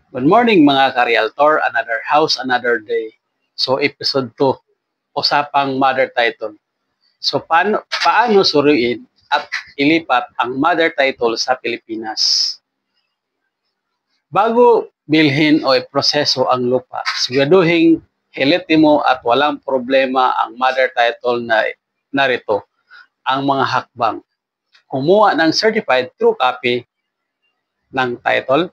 Good morning mga ka-realtor, another house, another day. So episode 2, usapang mother title. So paano suriin at ilipat ang mother title sa Pilipinas? Bago bilhin o iproseso ang lupa, siguraduhin hiliti mo at walang problema ang mother title na narito ang mga hakbang. Kumuha ng certified true copy ng title,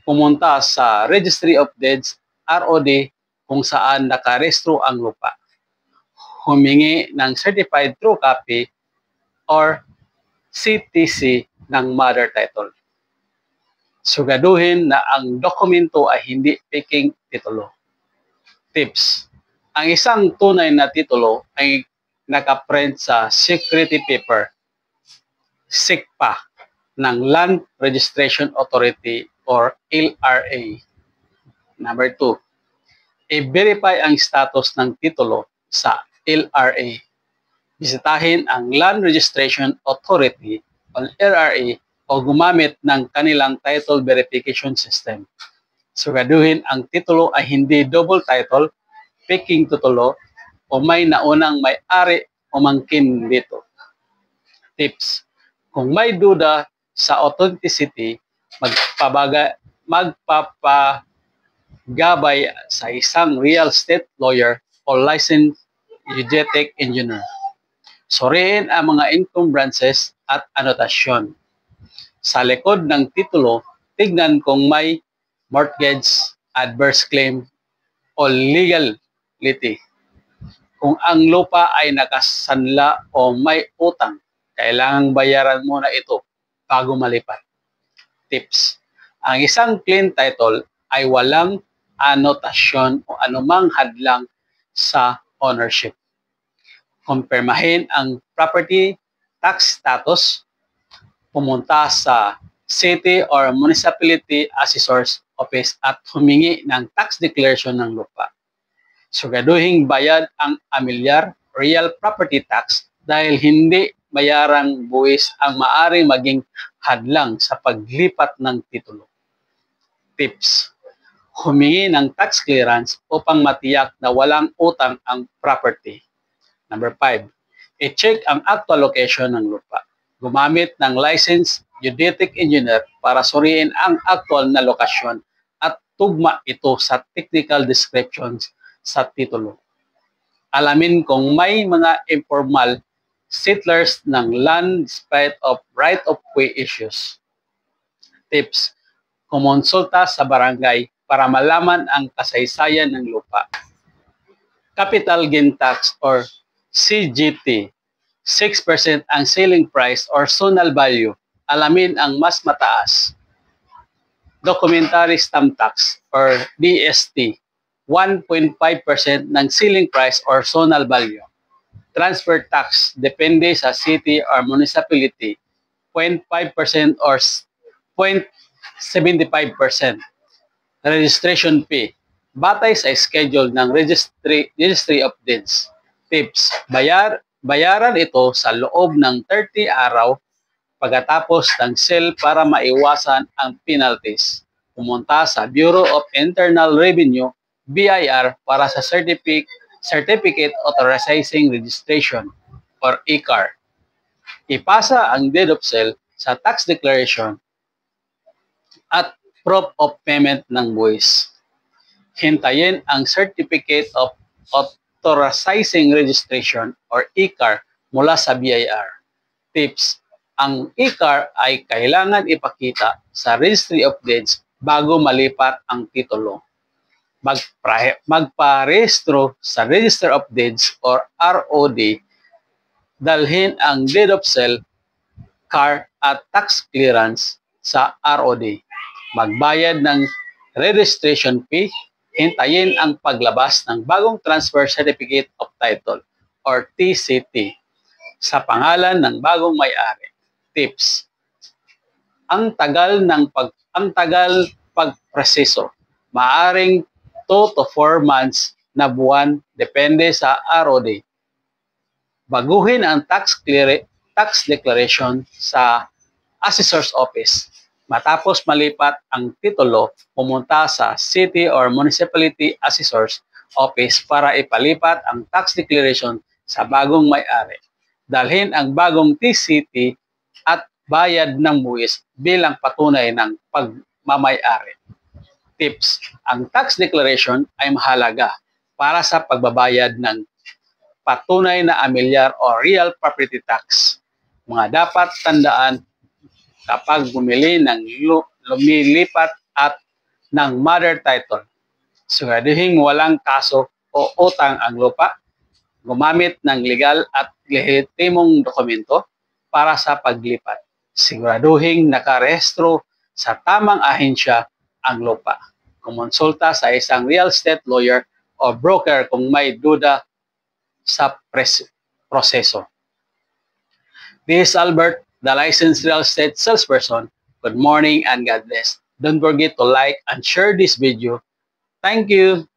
pumunta sa Registry of Deeds, ROD, kung saan nakarestro ang lupa. Humingi ng Certified True Copy or CTC ng mother title. Sugaduhin na ang dokumento ay hindi peking titulo. Tips. Ang isang tunay na titulo ay nakaprint sa security paper, SICPA, ng Land Registration Authority or LRA. Number 2, i-verify ang status ng titulo sa LRA. Bisitahin ang Land Registration Authority o LRA o gumamit ng kanilang title verification system. Siguraduhin ang titulo ay hindi double title, peking titulo, o may naunang may-ari o mangkin dito. Tips. Kung may duda sa authenticity, magpapagabay sa isang real estate lawyer o licensed geodetic engineer. Suriin ang mga encumbrances at anotasyon. Sa likod ng titulo, tignan kung may mortgage, adverse claim, o legality. Kung ang lupa ay nakasanla o may utang, kailangang bayaran muna ito bago malipat. Tips. Ang isang clean title ay walang anotasyon o anumang hadlang sa ownership. Kumpirmahin ang property tax status, pumunta sa city or municipality assessor's office at humingi ng tax declaration ng lupa. Siguraduhin bayad ang amilyar real property tax dahil hindi bayarang buwis ang maaring maging hadlang sa paglipat ng titulo. Tips. Humingi ng tax clearance upang matiyak na walang utang ang property. Number 5, i-check ang actual location ng lupa. Gumamit ng licensed geodetic engineer para suriin ang actual na lokasyon at tugma ito sa technical descriptions sa titulo. Alamin kung may mga informal settlers ng land despite of right-of-way issues. Tips. Kumonsulta sa barangay para malaman ang kasaysayan ng lupa. Capital gain tax or CGT, 6% ang selling price or zonal value. Alamin ang mas mataas. Documentary stamp tax or DST, 1.5% ng selling price or zonal value. Transfer tax, depende sa city or municipality, 0.5% or 0.75%. Registration fee, batay sa schedule ng Registry of Deeds. Tips, bayaran ito sa loob ng 30 araw pagkatapos ng sale para maiwasan ang penalties. Pumunta sa Bureau of Internal Revenue, BIR, para sa Certificate Authorizing Registration or ICAR. Ipasa ang deed of sale sa tax declaration at proof of payment ng buwis. Hintayin ang Certificate of Authorizing Registration or ICAR mula sa BIR. Tips, ang ICAR ay kailangan ipakita sa Registry of Deeds bago malipat ang titulo. Magparehistro sa Register of Deeds or ROD, dalhin ang deed of sale, CAR at tax clearance sa ROD. Magbayad ng registration fee, hintayin ang paglabas ng bagong Transfer Certificate of Title or TCT sa pangalan ng bagong may-ari. Tips. Ang tagal pagproseso, maaring 2 to 4 months na buwan depende sa ROD. Baguhin ang tax declaration sa assessor's office. Matapos malipat ang titulo, pumunta sa City or Municipality Assessor's Office para ipalipat ang tax declaration sa bagong may-ari. Dalhin ang bagong TCT at bayad ng buwis bilang patunay ng pagmamay-ari. Tips: ang tax declaration ay mahalaga para sa pagbabayad ng patunay na amilyar o real property tax. Mga dapat tandaan kapag bumili ng lumilipat at ng mother title. Siguraduhin walang kaso o utang ang lupa. Gumamit ng legal at lehitimong dokumento para sa paglipat. Siguraduhin nakarehistro sa tamang ahensya ang lupa. Kumonsulta sa isang real estate lawyer o broker kung may duda sa proseso. This is Albert, the licensed real estate salesperson. Good morning and God bless. Don't forget to like and share this video. Thank you.